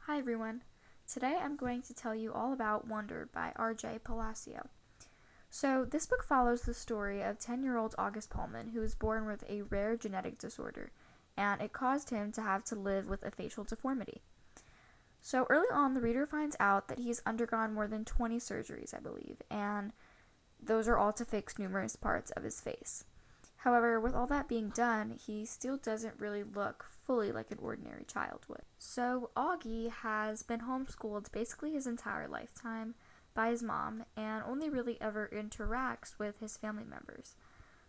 Hi everyone. Today I'm going to tell you all about Wonder by R.J. Palacio. So, this book follows the story of 10-year-old August Pullman, who was born with a rare genetic disorder, and it caused him to have to live with a facial deformity. So, early on, the reader finds out that he's undergone more than 20 surgeries, I believe, and those are all to fix numerous parts of his face. However, with all that being done, he still doesn't really look fully like an ordinary child would. So, Augie has been homeschooled basically his entire lifetime by his mom and only really ever interacts with his family members.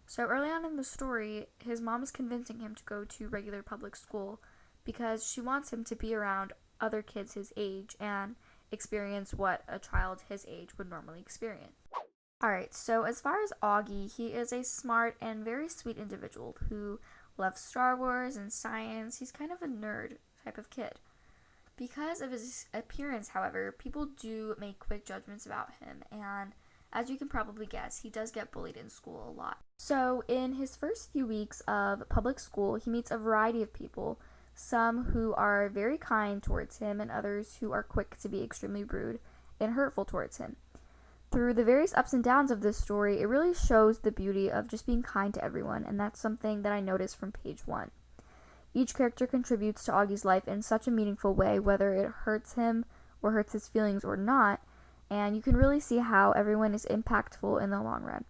So, early on in the story, his mom is convincing him to go to regular public school because she wants him to be around other kids his age and experience what a child his age would normally experience. Alright, so as far as Augie, he is a smart and very sweet individual who loves Star Wars and science. He's kind of a nerd type of kid. Because of his appearance, however, people do make quick judgments about him, and as you can probably guess, he does get bullied in school a lot. So, in his first few weeks of public school, he meets a variety of people, some who are very kind towards him, and others who are quick to be extremely rude and hurtful towards him. Through the various ups and downs of this story, it really shows the beauty of just being kind to everyone, and that's something that I noticed from page 1. Each character contributes to Augie's life in such a meaningful way, whether it hurts him or hurts his feelings or not, and you can really see how everyone is impactful in the long run.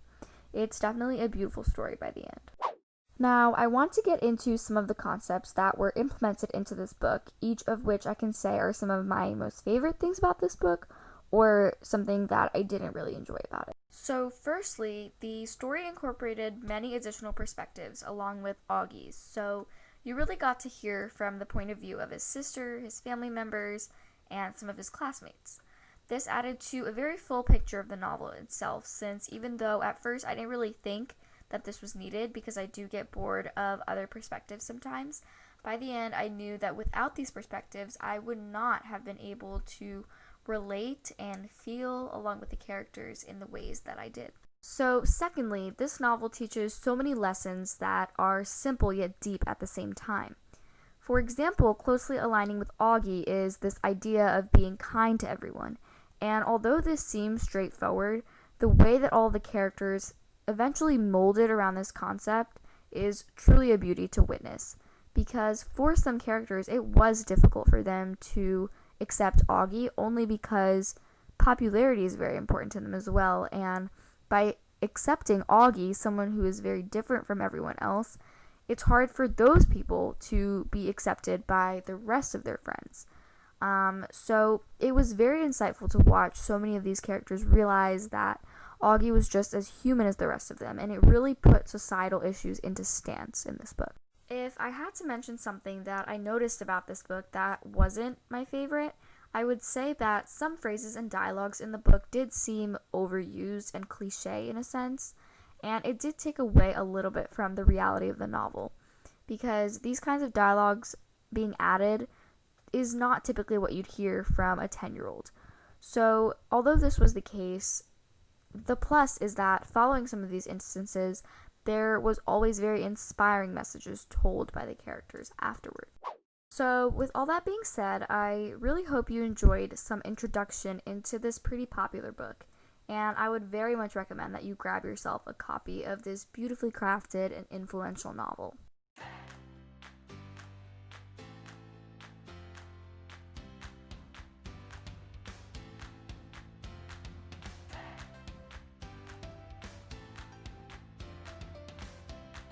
It's definitely a beautiful story by the end. Now, I want to get into some of the concepts that were implemented into this book, each of which I can say are some of my most favorite things about this book, or something that I didn't really enjoy about it. So firstly, the story incorporated many additional perspectives along with Augie's, so you really got to hear from the point of view of his sister, his family members, and some of his classmates. This added to a very full picture of the novel itself, since even though at first I didn't really think that this was needed because I do get bored of other perspectives sometimes, by the end I knew that without these perspectives I would not have been able to relate and feel along with the characters in the ways that I did. So, secondly, this novel teaches so many lessons that are simple yet deep at the same time. For example, closely aligning with Augie is this idea of being kind to everyone. And although this seems straightforward, the way that all the characters eventually molded around this concept is truly a beauty to witness. Because for some characters, it was difficult for them to accept Augie only because popularity is very important to them as well, and by accepting Augie, someone who is very different from everyone else, it's hard for those people to be accepted by the rest of their friends. So it was very insightful to watch so many of these characters realize that Augie was just as human as the rest of them, and it really put societal issues into stance in this book. If I had to mention something that I noticed about this book that wasn't my favorite, I would say that some phrases and dialogues in the book did seem overused and cliche in a sense, and it did take away a little bit from the reality of the novel, because these kinds of dialogues being added is not typically what you'd hear from a 10-year-old. So, although this was the case, the plus is that following some of these instances, there was always very inspiring messages told by the characters afterward. So, with all that being said, I really hope you enjoyed some introduction into this pretty popular book, and I would very much recommend that you grab yourself a copy of this beautifully crafted and influential novel.